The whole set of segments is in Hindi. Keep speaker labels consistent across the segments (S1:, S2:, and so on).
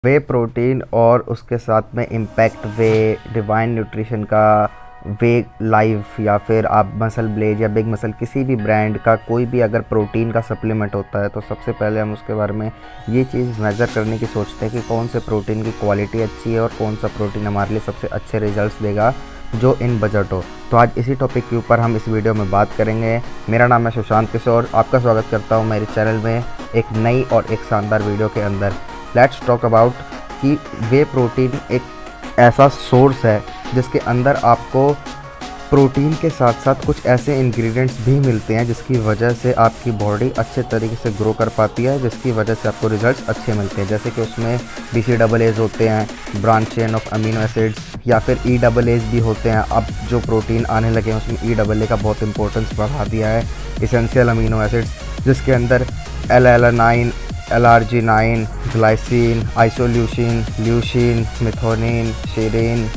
S1: वे प्रोटीन और उसके साथ में इम्पैक्ट वे, डिवाइन न्यूट्रिशन का वे लाइफ, या फिर आप मसल ब्लेज या बिग मसल किसी भी ब्रांड का कोई भी अगर प्रोटीन का सप्लीमेंट होता है तो सबसे पहले हम उसके बारे में ये चीज़ मेज़र करने की सोचते हैं कि कौन से प्रोटीन की क्वालिटी अच्छी है और कौन सा प्रोटीन हमारे लिए सबसे अच्छे रिजल्ट्स देगा जो इन बजट हो। तो आज इसी टॉपिक के ऊपर हम इस वीडियो में बात करेंगे। मेरा नाम है सुशांत किशोर, आपका स्वागत करता हूँ मेरे चैनल में एक नई और एक शानदार वीडियो के अंदर। लेट्स टॉक अबाउट कि वे प्रोटीन एक ऐसा सोर्स है जिसके अंदर आपको प्रोटीन के साथ साथ कुछ ऐसे इंग्रेडिएंट्स भी मिलते हैं जिसकी वजह से आपकी बॉडी अच्छे तरीके से ग्रो कर पाती है, जिसकी वजह से आपको रिजल्ट्स अच्छे मिलते हैं। जैसे कि उसमें BCAAs होते हैं, branch chain of amino acids, या फिर EAAs भी होते हैं। अब जो प्रोटीन आने लगे हैं उसमें EAA का बहुत इंपॉर्टेंस बढ़ा दिया है। इसेंशियल अमीनो एसिड्स जिसके अंदर L-alanine, L-arginine, glycine, isoleucine, leucine, methionine, serine,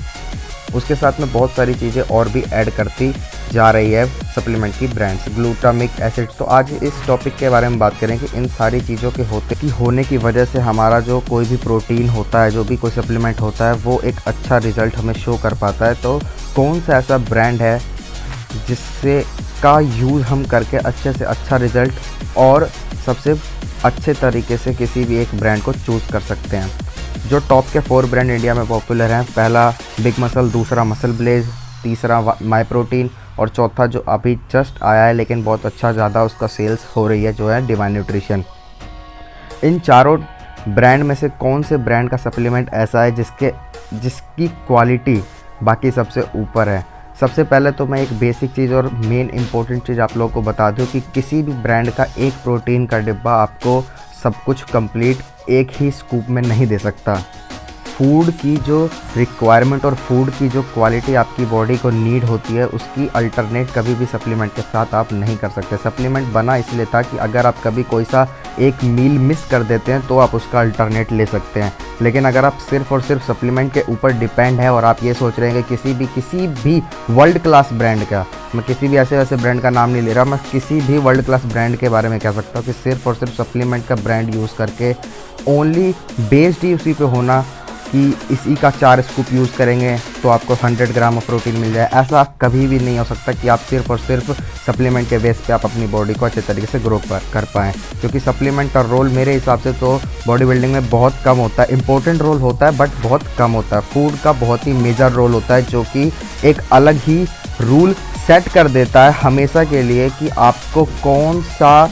S1: उसके साथ में बहुत सारी चीज़ें और भी ऐड करती जा रही है सप्लीमेंट की ब्रांड्स, ग्लूटामिक एसिड्स। तो आज इस टॉपिक के बारे में बात करें कि इन सारी चीज़ों के होने की वजह से हमारा जो कोई भी प्रोटीन होता है, जो भी कोई सप्लीमेंट होता है, वो एक अच्छा रिज़ल्ट हमें शो कर पाता है। तो कौन सा ऐसा ब्रांड है जिससे का यूज़ हम करके अच्छे से अच्छा रिज़ल्ट और सबसे अच्छे तरीके से किसी भी एक ब्रांड को चूज़ कर सकते हैं। जो टॉप के 4 ब्रांड इंडिया में पॉपुलर हैं, पहला बिग मसल, दूसरा मसल ब्लेज, तीसरा माई प्रोटीन और चौथा जो अभी जस्ट आया है लेकिन बहुत अच्छा ज़्यादा उसका सेल्स हो रही है, जो है डिवाइन न्यूट्रिशन। इन चारों ब्रांड में से कौन से ब्रांड का सप्लीमेंट ऐसा है जिसकी क्वालिटी बाकी सबसे ऊपर है? सबसे पहले तो मैं एक बेसिक चीज़ और मेन इंपॉर्टेंट चीज़ आप लोगों को बता दूं कि किसी भी ब्रांड का एक प्रोटीन का डिब्बा आपको सब कुछ कंप्लीट एक ही स्कूप में नहीं दे सकता। फूड की जो रिक्वायरमेंट और फूड की जो क्वालिटी आपकी बॉडी को नीड होती है, उसकी अल्टरनेट कभी भी सप्लीमेंट के साथ आप नहीं कर सकते। सप्लीमेंट बना इसलिए था कि अगर आप कभी कोई सा एक मील मिस कर देते हैं तो आप उसका अल्टरनेट ले सकते हैं। लेकिन अगर आप सिर्फ और सिर्फ सप्लीमेंट के ऊपर डिपेंड है और आप ये सोच रहे हैं कि किसी भी वर्ल्ड क्लास ब्रांड का, मैं किसी भी ऐसे ब्रांड का नाम नहीं ले रहा, मैं किसी भी वर्ल्ड क्लास ब्रांड के बारे में कह सकता हूँ कि सिर्फ और सिर्फ सप्लीमेंट का ब्रांड यूज़ करके ओनली बेस्ड ही उसी पे होना कि इसी का 4 स्कूप यूज़ करेंगे तो आपको 100 ग्राम ऑफ प्रोटीन मिल जाए, ऐसा कभी भी नहीं हो सकता कि आप सिर्फ और सिर्फ सप्लीमेंट के बेस पे आप अपनी बॉडी को अच्छे तरीके से ग्रो कर पाएँ। क्योंकि सप्लीमेंट का रोल मेरे हिसाब से तो बॉडी बिल्डिंग में बहुत कम होता है। इंपॉर्टेंट रोल होता है बट बहुत कम होता है। फूड का बहुत ही मेजर रोल होता है, जो कि एक अलग ही रूल सेट कर देता है हमेशा के लिए कि आपको कौन सा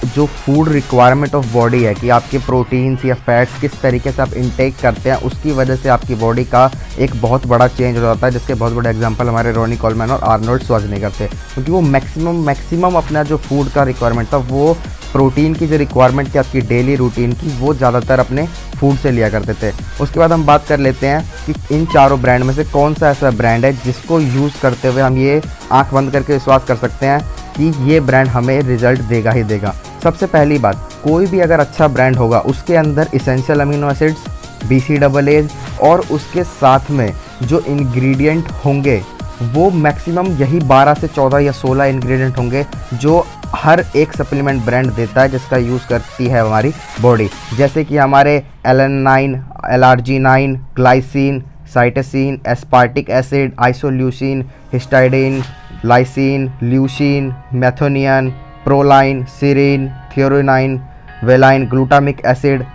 S1: जो फूड रिक्वायरमेंट ऑफ बॉडी है, कि आपके प्रोटीन्स या फैट्स किस तरीके से आप इनटेक करते हैं, उसकी वजह से आपकी बॉडी का एक बहुत बड़ा चेंज हो जाता है। जिसके बहुत बड़े एग्जांपल हमारे रोनी कोलमैन और आर्नोल्ड श्वार्ज़नेगर थे, क्योंकि वो मैक्सिमम अपना जो फूड का रिक्वायरमेंट था, वो प्रोटीन की जो रिक्वायरमेंट थी आपकी डेली रूटीन की, वो ज़्यादातर अपने फूड से लिया करते थे। उसके बाद हम बात कर लेते हैं कि इन चारों ब्रांड में से कौन सा ऐसा ब्रांड है जिसको यूज़ करते हुए हम ये आंख बंद करके विश्वास कर सकते हैं कि ये ब्रांड हमें रिजल्ट देगा ही देगा। सबसे पहली बात, कोई भी अगर अच्छा ब्रांड होगा उसके अंदर इसेंशियल अमीनो एसिड्स, BCAAs और उसके साथ में जो इंग्रेडिएंट होंगे वो मैक्सिमम यही 12 से 14 या 16 इंग्रेडिएंट होंगे जो हर एक सप्लीमेंट ब्रांड देता है, जिसका यूज़ करती है हमारी बॉडी। जैसे कि हमारे L-alanine, L-arginine, glycine, cytosine, aspartic acid, isoleucine, histidine, lysine, leucine, methionine, proline, serine, threonine, valine, glutamic acid.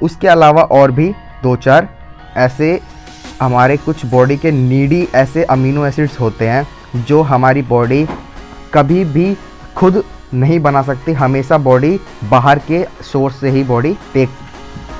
S1: उसके अलावा और भी 2-4 ऐसे हमारे कुछ बॉडी के नीडी ऐसे अमीनो एसिड्स होते हैं जो हमारी बॉडी कभी भी खुद नहीं बना सकती। हमेशा बॉडी बाहर के सोर्स से ही बॉडी टेक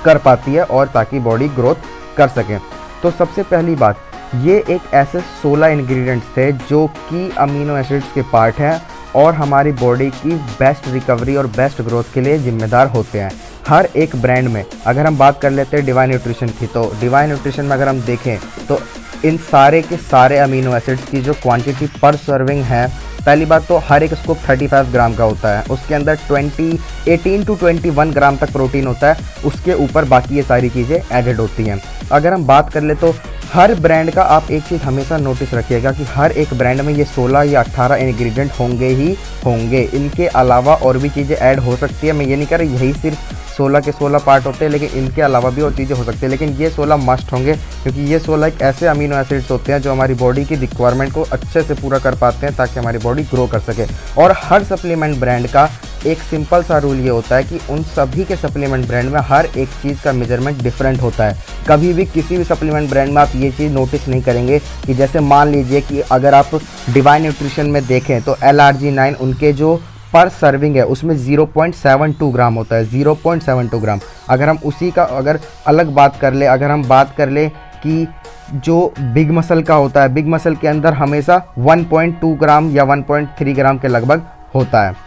S1: कर पाती है और ताकि बॉडी ग्रोथ कर सके। तो सबसे पहली बात, ये एक ऐसे 16 इंग्रेडिएंट्स थे जो कि अमीनो एसिड्स के पार्ट हैं और हमारी बॉडी की बेस्ट रिकवरी और बेस्ट ग्रोथ के लिए जिम्मेदार होते हैं। हर एक ब्रांड में अगर हम बात कर लेते हैं डिवाइन न्यूट्रिशन की, तो डिवाइन न्यूट्रिशन में अगर हम देखें तो इन सारे के सारे अमीनो एसिड्स की जो क्वांटिटी पर सर्विंग है, पहली बात तो हर एक स्कूप 35 ग्राम का होता है। उसके अंदर 18 to 21 ग्राम तक प्रोटीन होता है, उसके ऊपर बाकी ये सारी चीज़ें एडेड होती हैं। अगर हम बात कर ले तो हर ब्रांड का आप एक चीज़ हमेशा नोटिस रखिएगा कि हर एक ब्रांड में ये 16 या 18 इंग्रेडिएंट होंगे ही होंगे। इनके अलावा और भी चीज़ें ऐड हो सकती है। मैं ये नहीं कह रहा यही सिर्फ 16 के 16 पार्ट होते हैं, लेकिन इनके अलावा भी और चीज़ें हो सकती है, लेकिन ये 16 मस्ट होंगे, क्योंकि ये 16 एक ऐसे अमीनो एसिड्स होते हैं जो हमारी बॉडी की रिक्वायरमेंट को अच्छे से पूरा कर पाते हैं ताकि हमारी बॉडी ग्रो कर सके। और हर सप्लीमेंट ब्रांड का एक सिंपल सा रूल ये होता है कि उन सभी के सप्लीमेंट ब्रांड में हर एक चीज़ का मेजरमेंट डिफरेंट होता है। कभी भी किसी भी सप्लीमेंट ब्रांड में आप ये चीज़ नोटिस नहीं करेंगे कि जैसे मान लीजिए कि अगर आप डिवाइन न्यूट्रिशन में देखें तो LRG9 उनके जो पर सर्विंग है उसमें 0.72 ग्राम होता है, 0.72 ग्राम। अगर हम उसी का अगर अलग बात कर ले, अगर हम बात कर ले कि जो बिग मसल का होता है, बिग मसल के अंदर हमेशा 1.2 ग्राम या 1.3 ग्राम के लगभग होता है।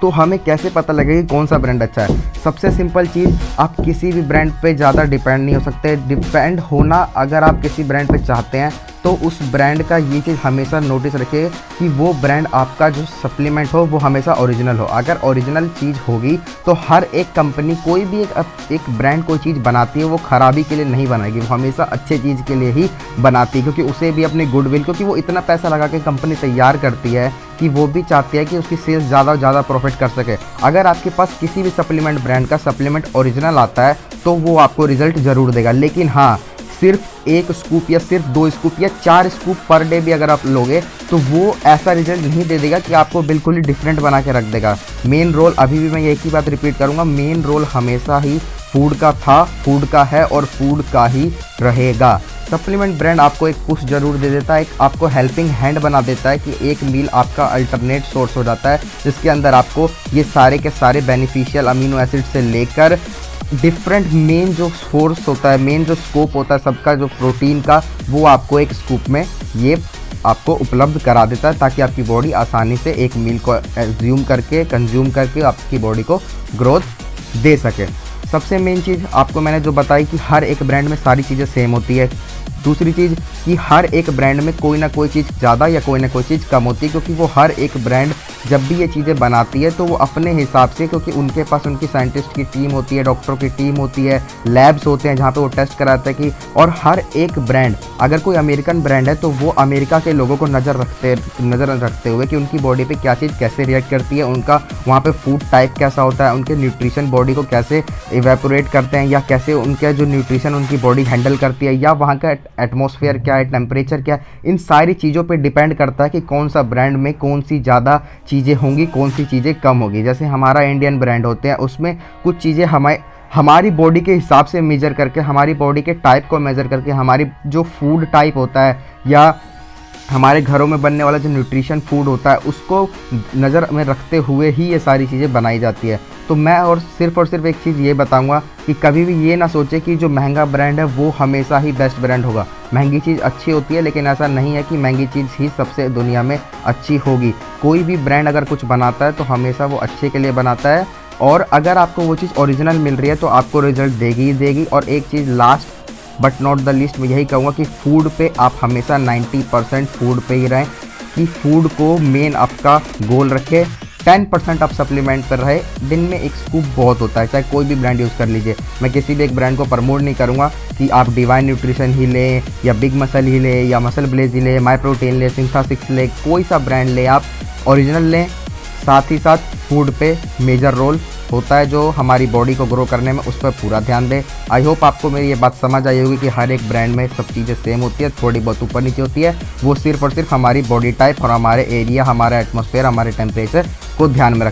S1: तो हमें कैसे पता लगेगा कि कौन सा ब्रांड अच्छा है? सबसे सिंपल चीज़, आप किसी भी ब्रांड पे ज़्यादा डिपेंड नहीं हो सकते। डिपेंड होना अगर आप किसी ब्रांड पे चाहते हैं तो उस ब्रांड का ये चीज़ हमेशा नोटिस रखिए कि वो ब्रांड आपका जो सप्लीमेंट हो वो हमेशा ओरिजिनल हो। अगर ओरिजिनल चीज़ होगी तो हर एक कंपनी कोई भी एक ब्रांड कोई चीज़ बनाती है वो ख़राबी के लिए नहीं बनाएगी, वो हमेशा अच्छे चीज़ के लिए ही बनाती है, क्योंकि उसे भी अपनी गुडविल, क्योंकि वो इतना पैसा लगा के कंपनी तैयार करती है कि वो भी चाहती है कि उसकी सेल्स ज़्यादा ज़्यादा प्रॉफिट कर सके। अगर आपके पास किसी भी सप्लीमेंट ब्रांड का सप्लीमेंट ओरिजिनल आता है तो वो आपको रिजल्ट ज़रूर देगा, लेकिन हाँ, सिर्फ 1 स्कूप या सिर्फ 2 स्कूप या 4 स्कूप पर डे भी अगर आप लोगे तो वो ऐसा रिजल्ट नहीं दे देगा कि आपको बिल्कुल ही डिफरेंट बना के रख देगा। मेन रोल, अभी भी मैं एक ही बात रिपीट करूँगा, मेन रोल हमेशा ही फूड का था, फूड का है और फूड का ही रहेगा। सप्लीमेंट ब्रांड आपको एक पुश जरूर दे देता है, एक आपको हेल्पिंग हैंड बना देता है कि एक मील आपका अल्टरनेट सोर्स हो जाता है जिसके अंदर आपको ये सारे के सारे बेनिफिशियल अमीनो एसिड से लेकर डिफरेंट मेन जो सोर्स होता है, मेन जो स्कोप होता है सबका, जो प्रोटीन का, वो आपको एक स्कूप में ये आपको उपलब्ध करा देता है ताकि आपकी बॉडी आसानी से एक मील को कंज्यूम करके आपकी बॉडी को ग्रोथ दे सके। सबसे मेन चीज़ आपको मैंने जो बताई कि हर एक ब्रांड में सारी चीज़ें सेम होती है। दूसरी चीज़ कि हर एक ब्रांड में कोई ना कोई चीज़ ज़्यादा या कोई ना कोई चीज़ कम होती है, क्योंकि वो हर एक ब्रांड जब भी ये चीज़ें बनाती है तो वो अपने हिसाब से, क्योंकि उनके पास उनकी साइंटिस्ट की टीम होती है, डॉक्टरों की टीम होती है, लैब्स होते हैं जहाँ पे वो टेस्ट कराते हैं कि, और हर एक ब्रांड, अगर कोई अमेरिकन ब्रांड है तो वो अमेरिका के लोगों को नज़र रखते हुए कि उनकी बॉडी पे क्या चीज़ कैसे रिएक्ट करती है, उनका वहाँ पे फूड टाइप कैसा होता है, उनके न्यूट्रिशन बॉडी को कैसे इवेपोरेट करते हैं, या कैसे उनके जो न्यूट्रिशन उनकी बॉडी हैंडल करती है, या वहाँ का एटमॉस्फेयर क्या है, टेम्परेचर क्या है, इन सारी चीज़ों पे डिपेंड करता है कि कौन सा ब्रांड में कौन सी ज़्यादा चीज़ें होंगी, कौन सी चीज़ें कम होगी। जैसे हमारा इंडियन ब्रांड होते हैं उसमें कुछ चीज़ें हमारी बॉडी के हिसाब से मेजर करके, हमारी बॉडी के टाइप को मेजर करके, हमारी जो फूड टाइप होता है या हमारे घरों में बनने वाला जो न्यूट्रिशन फूड होता है उसको नज़र में रखते हुए ही ये सारी चीज़ें बनाई जाती है। तो मैं और सिर्फ एक चीज़ ये बताऊंगा कि कभी भी ये ना सोचे कि जो महंगा ब्रांड है वो हमेशा ही बेस्ट ब्रांड होगा। महंगी चीज़ अच्छी होती है, लेकिन ऐसा नहीं है कि महंगी चीज़ ही सबसे दुनिया में अच्छी होगी। कोई भी ब्रांड अगर कुछ बनाता है तो हमेशा वो अच्छे के लिए बनाता है, और अगर आपको वो चीज़ ओरिजिनल मिल रही है तो आपको रिजल्ट देगी ही देगी। और एक चीज़ last but not the list मैं यही कहूँगा कि फूड पे आप हमेशा 90% फूड पे ही रहें, कि फूड को मेन आपका गोल रखें। 10% आप सप्लीमेंट पर रहे। दिन में एक स्कूप बहुत होता है, चाहे कोई भी ब्रांड यूज़ कर लीजिए। मैं किसी भी एक ब्रांड को प्रमोट नहीं करूँगा कि आप डिवाइन न्यूट्रिशन ही लें या बिग मसल ही लें या मसल ब्लेज ही लें, माई प्रोटीन लें, सिंथा6 लें, कोई सा ब्रांड लें, आप ओरिजिनल लें। साथ ही साथ फूड पे मेजर रोल होता है जो हमारी बॉडी को ग्रो करने में, उस पर पूरा ध्यान दें। आई होप आपको मेरी ये बात समझ आई होगी कि हर एक ब्रांड में सब चीज़ें सेम होती है, थोड़ी बहुत ऊपर नीचे होती है। वो सिर्फ और सिर्फ हमारी बॉडी टाइप और हमारे एरिया, हमारा एटमॉस्फेयर, हमारे टेम्परेचर को ध्यान में